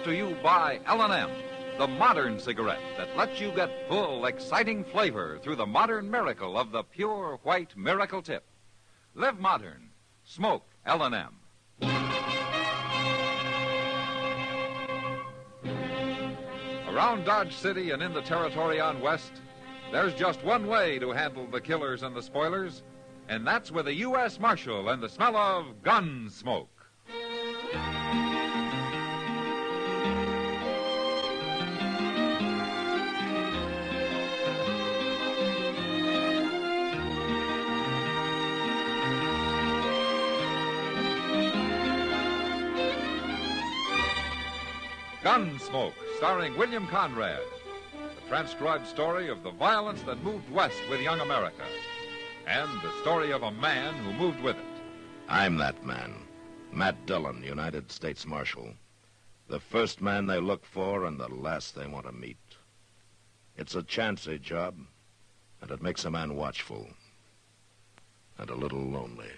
Brought to you by L&M, the modern cigarette that lets you get full, exciting flavor through the modern miracle of the pure white miracle tip. Live modern. Smoke L&M. Around Dodge City and in the territory on West, there's just one way to handle the killers and the spoilers, and that's with a U.S. Marshal and the smell of Gunsmoke. Gunsmoke, starring William Conrad. The transcribed story of the violence that moved west with young America. And the story of a man who moved with it. I'm that man. Matt Dillon, United States Marshal. The first man they look for and the last they want to meet. It's a chancy job, and it makes a man watchful. And a little lonely.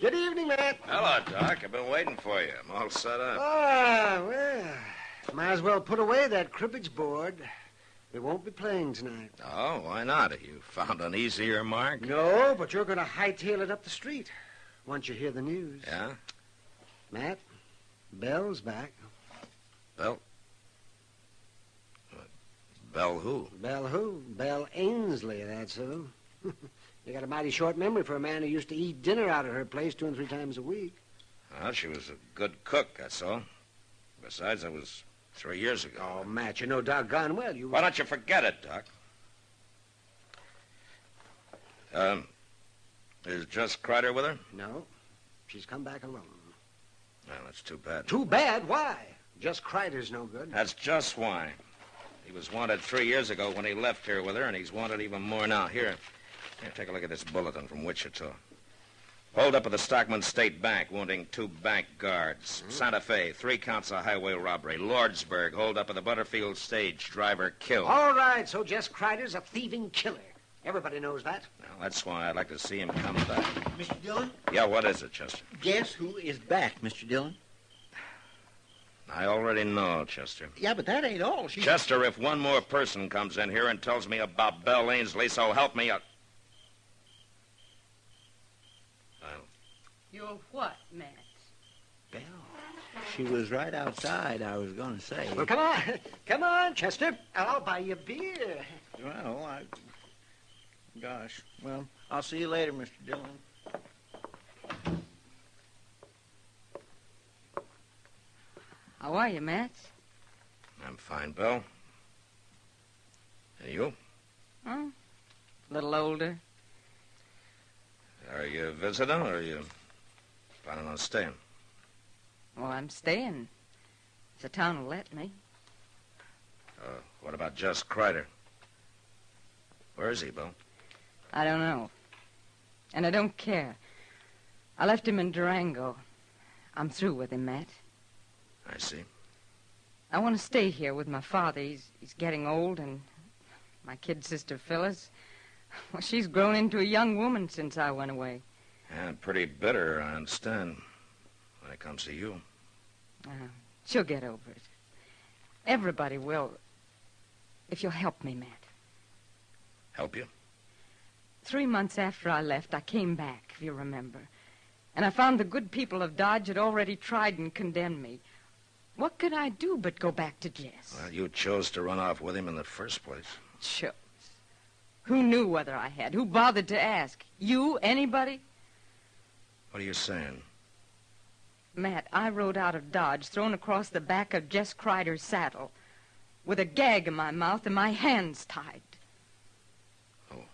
Good evening, Matt. Hello, Doc. I've been waiting for you. I'm all set up. Well, might as well put away that cribbage board. We won't be playing tonight. Oh, why not? Have you found an easier mark? No, but you're going to hightail it up the street once you hear the news. Yeah? Matt, Belle's back. Belle? Belle who? Belle who? Belle Ainsley, that's who. You got a mighty short memory for a man who used to eat dinner out at her place 2 and 3 times a week. Well, she was a good cook, that's all. Besides, that was 3 years ago. Oh, Matt, you know doggone well you... Why don't you forget it, Doc? Is Jess Kreider with her? No, she's come back alone. Well, that's too bad. Too bad? Why? Jess Kreider's no good. That's just why. He was wanted 3 years ago when he left here with her, and he's wanted even more now. Here, take a look at this bulletin from Wichita. Hold up at the Stockman State Bank, wounding 2 bank guards. Santa Fe, 3 counts of highway robbery. Lordsburg, hold up at the Butterfield stage, driver killed. All right, so Jess Kreider's a thieving killer. Everybody knows that. Well, that's why I'd like to see him come back. Mr. Dillon? Yeah, what is it, Chester? Guess who is back, Mr. Dillon? I already know, Chester. Yeah, but that ain't all. Chester, if one more person comes in here and tells me about Belle Ainsley, so help me... You're what, Matt? Belle. She was right outside, I was going to say. Well, come on. Come on, Chester. I'll buy you a beer. Well, Gosh. Well, I'll see you later, Mr. Dillon. How are you, Matt? I'm fine, Belle. And you? Oh, a little older. Are you visiting, or are you planning on staying? Well, I'm staying. If the town will let me. What about Jess Kreider? Where is he, Belle? I don't know. And I don't care. I left him in Durango. I'm through with him, Matt. I see. I want to stay here with my father. He's getting old, and my kid sister, Phyllis, well, she's grown into a young woman since I went away. And pretty bitter, I understand, when it comes to you. She'll get over it. Everybody will, if you'll help me, Matt. Help you? 3 months after I left, I came back, if you remember. And I found the good people of Dodge had already tried and condemned me. What could I do but go back to Jess? Well, you chose to run off with him in the first place. Chose. Who knew whether I had? Who bothered to ask? You? Anybody? What are you saying? Matt, I rode out of Dodge, thrown across the back of Jess Kreider's saddle, with a gag in my mouth and my hands tied. Oh.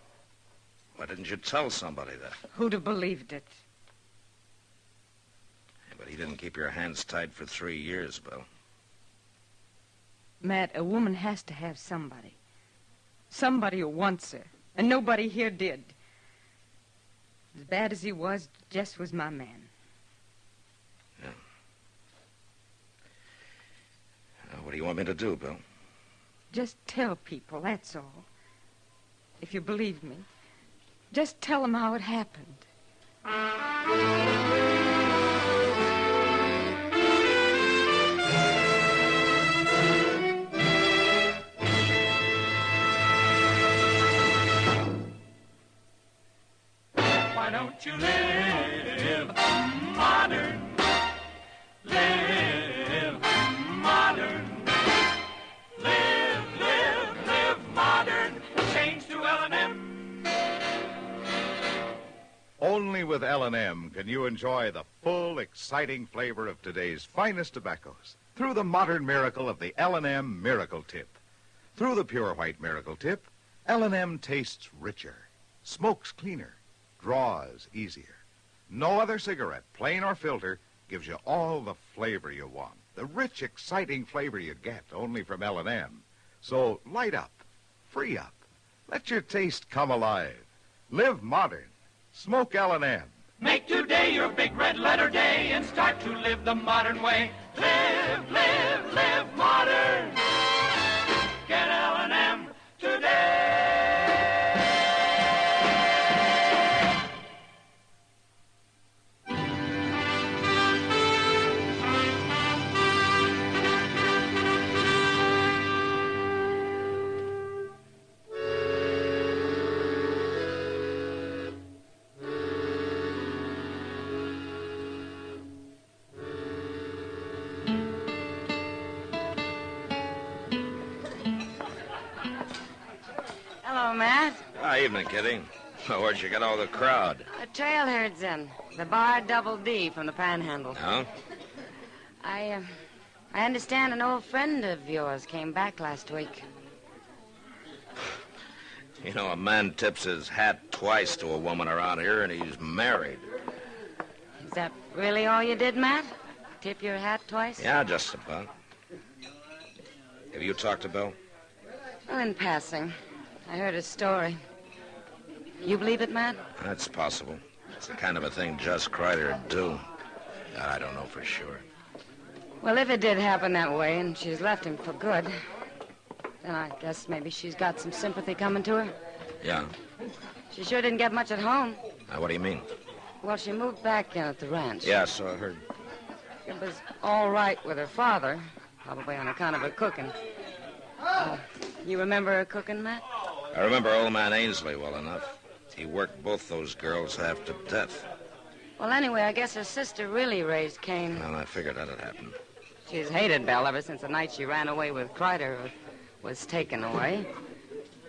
Why didn't you tell somebody that? Who'd have believed it? Yeah, but he didn't keep your hands tied for 3 years, Belle. Matt, a woman has to have somebody. Somebody who wants her. And nobody here did. As bad as he was, Jess was my man. Yeah. What do you want me to do, Bill? Just tell people, that's all. If you believe me, just tell them how it happened. Why don't you live modern? Live modern. Live modern. Change to L&M. Only with L&M can you enjoy the full, exciting flavor of today's finest tobaccos through the modern miracle of the L&M Miracle Tip. Through the pure white Miracle Tip, L&M tastes richer, smokes cleaner, draws easier. No other cigarette, plain or filter, gives you all the flavor you want. The rich, exciting flavor you get only from L&M. So light up, free up, let your taste come alive. Live modern. Smoke L&M. Make today your big red letter day and start to live the modern way. Live modern. Get L&M today. Hello, Matt. Evening, Kitty. Where'd you get all the crowd? The trail herd's in. The bar Double D from the Panhandle. Oh? I understand an old friend of yours came back last week. You know, a man tips his hat twice to a woman around here, and he's married. Is that really all you did, Matt? Tip your hat twice? Yeah, just about. Have you talked to Belle? Well, in passing. I heard his story. You believe it, Matt? That's possible. It's the kind of a thing Jess Kreider would do. I don't know for sure. Well, if it did happen that way and she's left him for good, then I guess maybe she's got some sympathy coming to her. Yeah. She sure didn't get much at home. What do you mean? Well, she moved back in at the ranch. Yeah, so I heard. It was all right with her father, probably on account of her cooking. You remember her cooking, Matt? I remember old man Ainsley well enough. He worked both those girls half to death. Well, anyway, I guess her sister really raised Cain. Well, I figured that'd happen. She's hated Belle ever since the night she ran away with Kreider, or was taken away.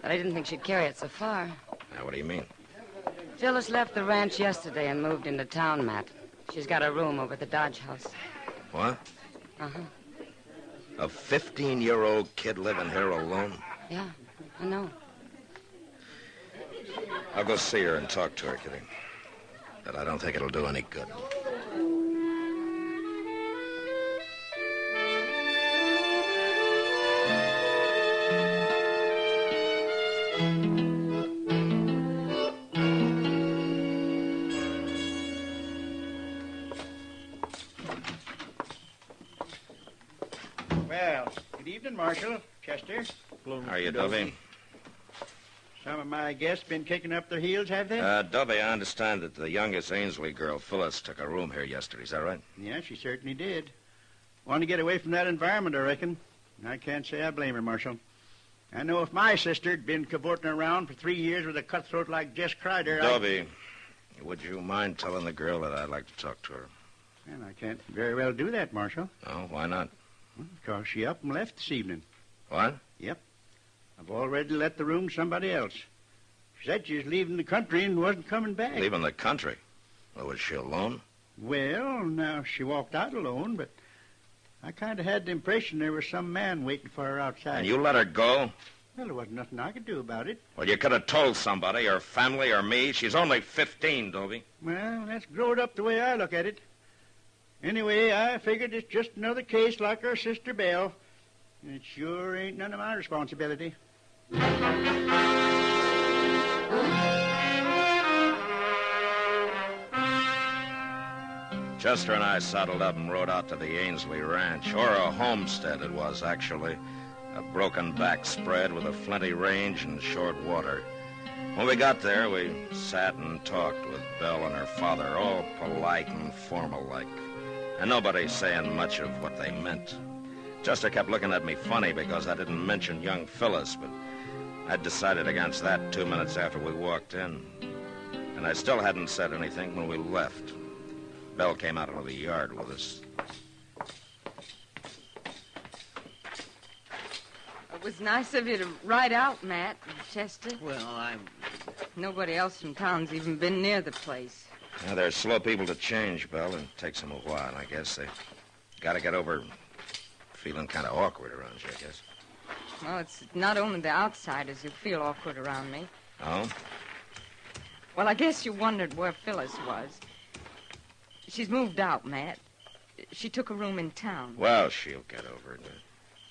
But I didn't think she'd carry it so far. Now, what do you mean? Phyllis left the ranch yesterday and moved into town, Matt. She's got a room over at the Dodge House. What? Uh-huh. A 15-year-old kid living here alone? Yeah, I know. I'll go see her and talk to her, Kitty. But I don't think it'll do any good. Well, good evening, Marshal. Chester. How are you, Dovey? Some of my guests been kicking up their heels, have they? Dovey, I understand that the youngest Ainsley girl, Phyllis, took a room here yesterday. Is that right? Yeah, she certainly did. Wanted to get away from that environment, I reckon. I can't say I blame her, Marshal. I know if my sister'd been cavorting around for 3 years with a cutthroat like Jess Kreider, Dovey, would you mind telling the girl that I'd like to talk to her? And I can't very well do that, Marshal. Oh, why not? Because she up and left this evening. What? Yep. I've already let the room to somebody else. She said she was leaving the country and wasn't coming back. Leaving the country? Well, was she alone? Well, now, she walked out alone, but I kind of had the impression there was some man waiting for her outside. And you let her go? Well, there wasn't nothing I could do about it. Well, you could have told somebody, her family or me. She's only 15, Dovey. Well, that's growed up the way I look at it. Anyway, I figured it's just another case like her sister Belle. It sure ain't none of my responsibility. Chester and I saddled up and rode out to the Ainsley Ranch, or a homestead it was, actually. A broken-back spread with a flinty range and short water. When we got there, we sat and talked with Belle and her father, all polite and formal-like, and nobody saying much of what they meant. Chester kept looking at me funny because I didn't mention young Phyllis, but I'd decided against that 2 minutes after we walked in. And I still hadn't said anything when we left. Belle came out into the yard with us. It was nice of you to ride out, Matt and Chester. Well, Nobody else from town's even been near the place. Now, they're slow people to change, Belle. It takes them a while, I guess. They got to get over feeling kind of awkward around you, I guess. Well, it's not only the outsiders who feel awkward around me. Oh? Well, I guess you wondered where Phyllis was. She's moved out, Matt. She took a room in town. Well, she'll get over it.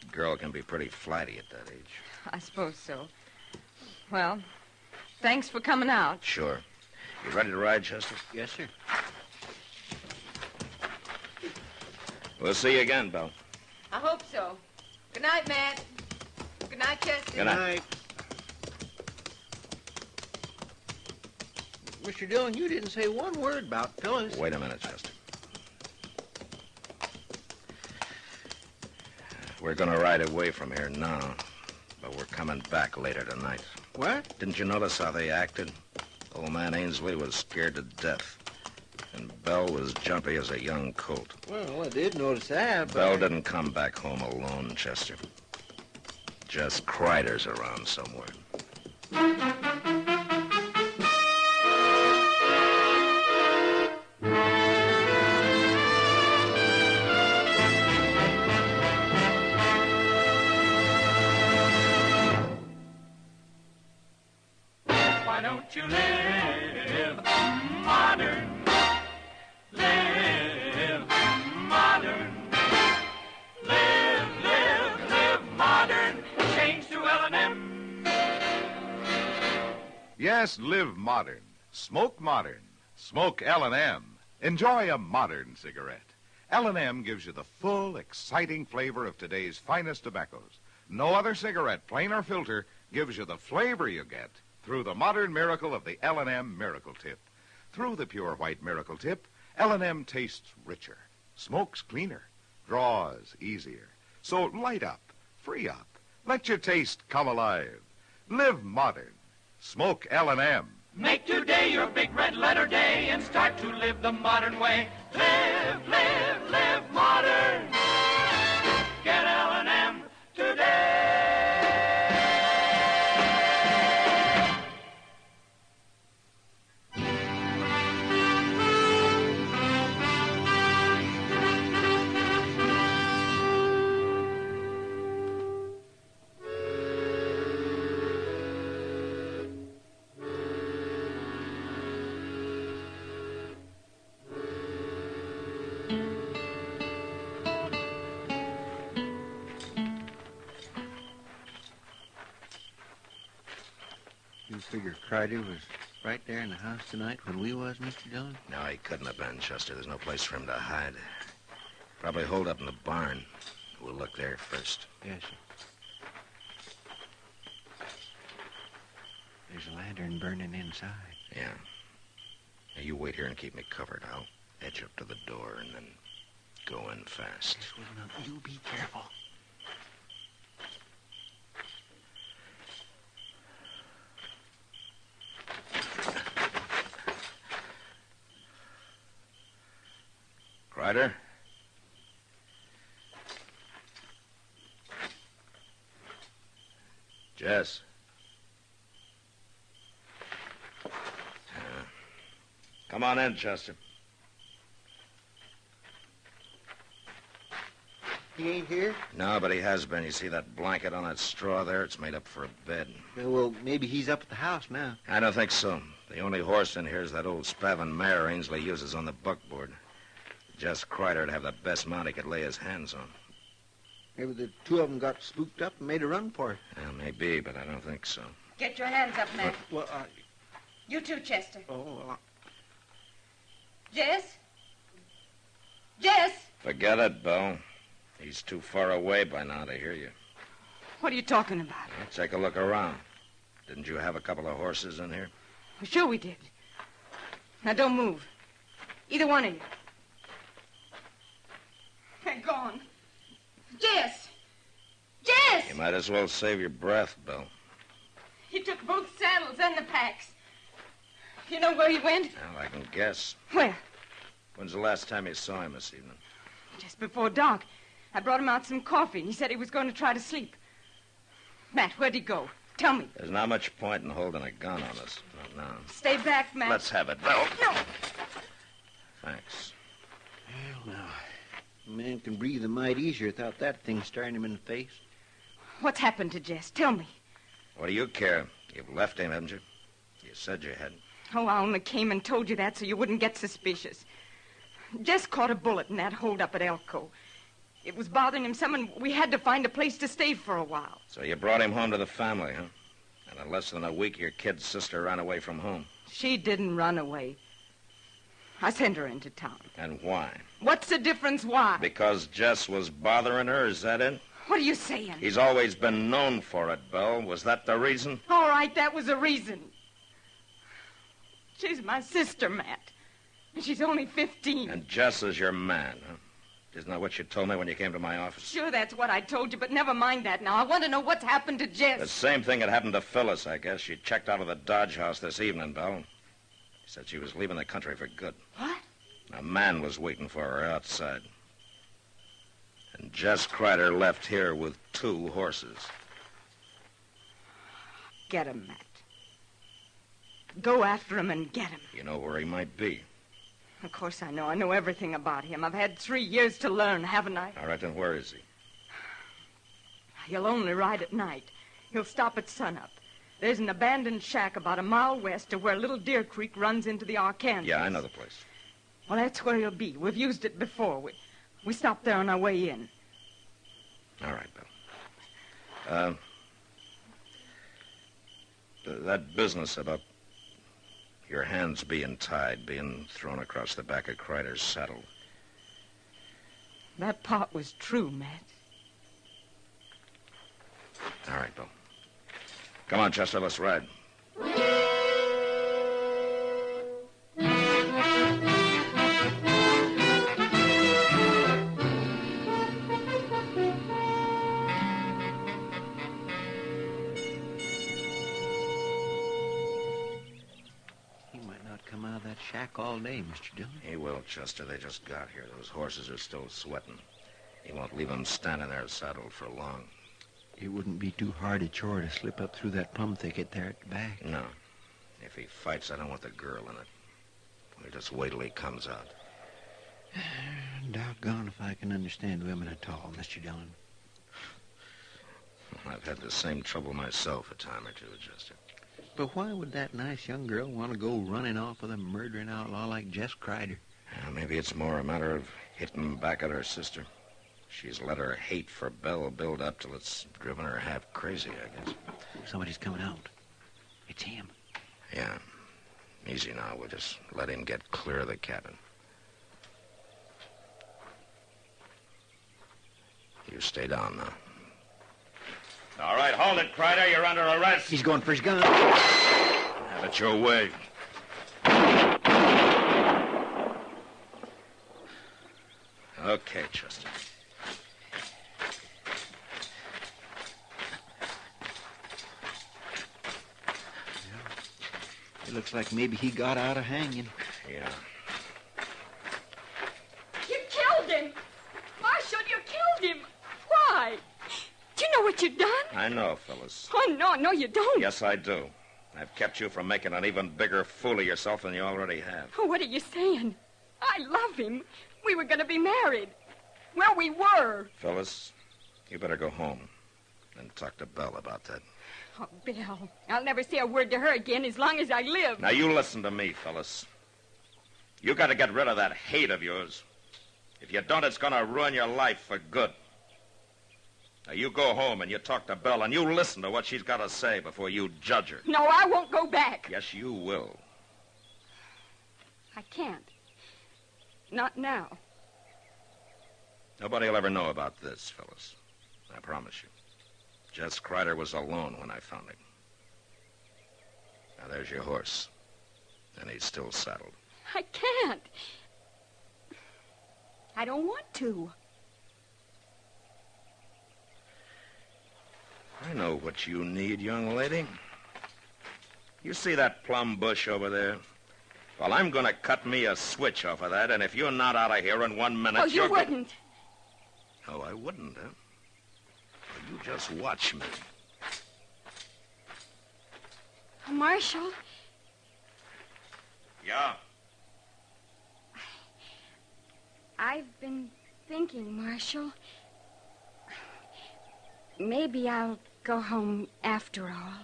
A girl can be pretty flighty at that age. I suppose so. Well, thanks for coming out. Sure. You ready to ride, Chester? yes, sir. We'll see you again, Belle. I hope so. Good night, Matt. Good night, Chester. Good night. Mr. Dillon, you didn't say one word about Phyllis. Wait a minute, Chester. We're going to ride away from here now, but we're coming back later tonight. What? Didn't you notice how they acted? Old man Ainsley was scared to death, and Belle was jumpy as a young colt. Well, I did notice that, but... Belle didn't come back home alone, Chester. Just Kreider's around somewhere. Why don't you live modern? Live modern. Live modern. Change to L&M. Yes, live modern. Smoke modern. Smoke L&M. Enjoy a modern cigarette. L&M gives you the full, exciting flavor of today's finest tobaccos. No other cigarette, plain or filter, gives you the flavor you get through the modern miracle of the L&M Miracle Tip. Through the pure white Miracle Tip, L&M tastes richer, smokes cleaner, draws easier. So light up, free up, let your taste come alive. Live modern. Smoke L&M. Make today your big red letter day and start to live the modern way. Live modern. Get L&M today. You figure Kreider was right there in the house tonight when we was, Mr. Dillon? No, he couldn't have been, Chester. There's no place for him to hide. Probably holed up in the barn. We'll look there first. Yes, sir. There's a lantern burning inside. Yeah. Now, you wait here and keep me covered. I'll edge up to the door and then go in fast. Yes, well, now, you be careful. Kreider? Jess? Come on in, Chester. He ain't here? No, but he has been. You see that blanket on that straw there? It's made up for a bed. Well, maybe he's up at the house now. I don't think so. The only horse in here is that old Spavin mare Ainsley uses on the buckboard. Just Kreider'd have the best mount he could lay his hands on. Maybe the two of them got spooked up and made a run for it. Well, maybe, but I don't think so. Get your hands up, Matt. Well, You too, Chester. oh, Jess? Jess? Forget it, Belle. He's too far away by now to hear you. What are you talking about? Well, take a look around. Didn't you have a couple of horses in here? Well, sure we did. Now, don't move. Either one of you. They're gone. Jess! Jess! You might as well save your breath, Belle. He took both saddles and the packs. You know where he went? Well, I can guess. Where? When's the last time you saw him this evening? Just before dark. I brought him out some coffee, and he said he was going to try to sleep. Matt, where'd he go? Tell me. There's not much point in holding a gun on us. Not now. Stay back, Matt. Let's have it, Belle. No. Thanks. well, now, a man can breathe a mite easier without that thing staring him in the face. What's happened to Jess? Tell me. What do you care? You've left him, haven't you? You said you hadn't. Oh, I only came and told you that so you wouldn't get suspicious. Jess caught a bullet in that holdup at Elko. It was bothering him some, and we had to find a place to stay for a while. So you brought him home to the family, huh? And in less than a week, your kid's sister ran away from home. She didn't run away. I sent her into town. And why? What's the difference why? Because Jess was bothering her, is that it? What are you saying? He's always been known for it, Belle. Was that the reason? All right, that was a reason. She's my sister, Matt. And she's only 15. And Jess is your man, huh? Isn't that what you told me when you came to my office? Sure, that's what I told you, but never mind that now. I want to know what's happened to Jess. The same thing had happened to Phyllis, I guess. She checked out of the Dodge house this evening, Belle. She said she was leaving the country for good. What? A man was waiting for her outside. And Jess Kreider left here with 2 horses. Get him, Matt. Go after him and get him. You know where he might be. Of course I know. I know everything about him. I've had 3 years to learn, haven't I? All right, then where is he? He'll only ride at night. He'll stop at sunup. There's an abandoned shack about a mile west of where Little Deer Creek runs into the Arkansas. Yeah, I know the place. Well, that's where he'll be. We've used it before. We stopped there on our way in. All right, Belle. That business about your hands being tied, being thrown across the back of Kreider's saddle. That part was true, Matt. All right, Bill. Come on, Chester, let's ride. Come out of that shack all day, Mr. Dillon. He will, Chester. They just got here. Those horses are still sweating. He won't leave them standing there saddled for long. It wouldn't be too hard a chore to slip up through that plum thicket there at the back. No. If he fights, I don't want the girl in it. We'll just wait till he comes out. Doggone if I can understand women at all, Mr. Dillon. I've had the same trouble myself a time or two, Chester. But why would that nice young girl want to go running off with a murdering outlaw like Jess Kreider? Maybe it's more a matter of hitting back at her sister. She's let her hate for Belle build up till it's driven her half crazy, I guess. Somebody's coming out. It's him. Yeah. Easy now. We'll just let him get clear of the cabin. You stay down now. All right, hold it, Kreider. You're under arrest. He's going for his gun. Have it your way. Okay, Chester. It looks like maybe he got out of hanging. Yeah. You killed him! Marshal, you killed him! Why? Do you know what you've done? I know, Phyllis. Oh, no, you don't. Yes, I do. I've kept you from making an even bigger fool of yourself than you already have. Oh, what are you saying? I love him. We were going to be married. Well, we were. Phyllis, you better go home and talk to Belle about that. Oh, Belle, I'll never say a word to her again as long as I live. Now, you listen to me, Phyllis. You got to get rid of that hate of yours. If you don't, it's going to ruin your life for good. Now, you go home and you talk to Belle and you listen to what she's got to say before you judge her. No, I won't go back. Yes, you will. I can't. Not now. Nobody will ever know about this, Phyllis. I promise you. Jess Kreider was alone when I found him. Now, there's your horse. And he's still saddled. I can't. I don't want to. I know what you need, young lady. You see that plum bush over there? Well, I'm going to cut me a switch off of that, and if you're not out of here in 1 minute, Oh, you wouldn't. Oh, I wouldn't, huh? Well, you just watch me. Marshal, Yeah? I've been thinking, Marshal. Maybe I'll go home after all.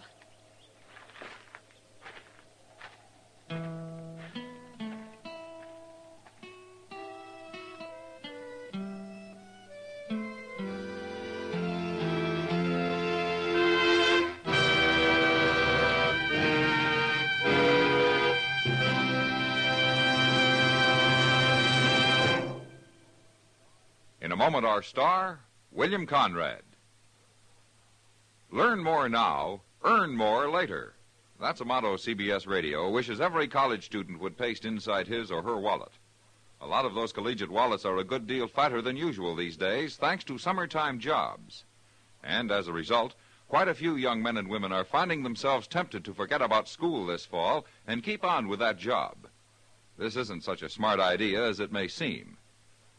In a moment, our star, William Conrad. Learn more now, earn more later. That's a motto CBS Radio wishes every college student would paste inside his or her wallet. A lot of those collegiate wallets are a good deal fatter than usual these days, thanks to summertime jobs. And as a result, quite a few young men and women are finding themselves tempted to forget about school this fall and keep on with that job. This isn't such a smart idea as it may seem.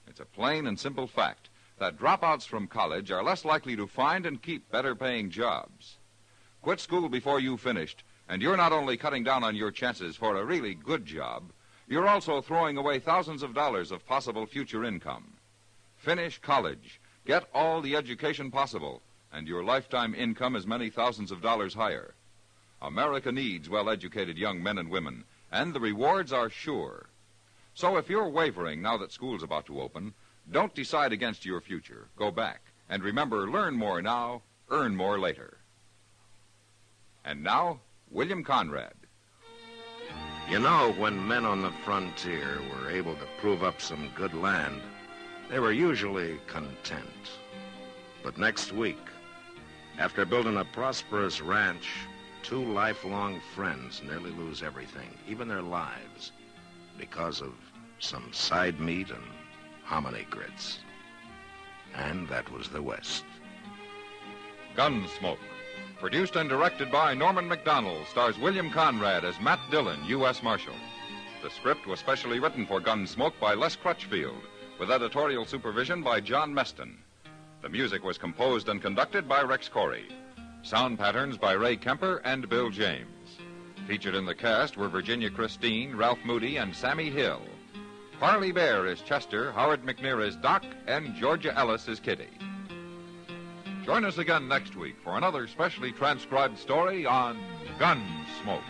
It's a plain and simple fact that dropouts from college are less likely to find and keep better-paying jobs. Quit school before you've finished, and you're not only cutting down on your chances for a really good job, you're also throwing away thousands of dollars of possible future income. Finish college, get all the education possible, and your lifetime income is many thousands of dollars higher. America needs well-educated young men and women, and the rewards are sure. So if you're wavering now that school's about to open, don't decide against your future. Go back. And remember, learn more now, earn more later. And now, William Conrad. You know, when men on the frontier were able to prove up some good land, they were usually content. But next week, after building a prosperous ranch, two lifelong friends nearly lose everything, even their lives, because of some side meat and hominy grits. And that was the West. Gunsmoke. Produced and directed by Norman Macdonald, stars William Conrad as Matt Dillon, U.S. Marshal. The script was specially written for Gunsmoke by Les Crutchfield, with editorial supervision by John Meston. The music was composed and conducted by Rex Corey. Sound patterns by Ray Kemper and Bill James. Featured in the cast were Virginia Christine, Ralph Moody, and Sammy Hill. Parley Bear is Chester, Howard McNear is Doc, and Georgia Ellis is Kitty. Join us again next week for another specially transcribed story on Gunsmoke.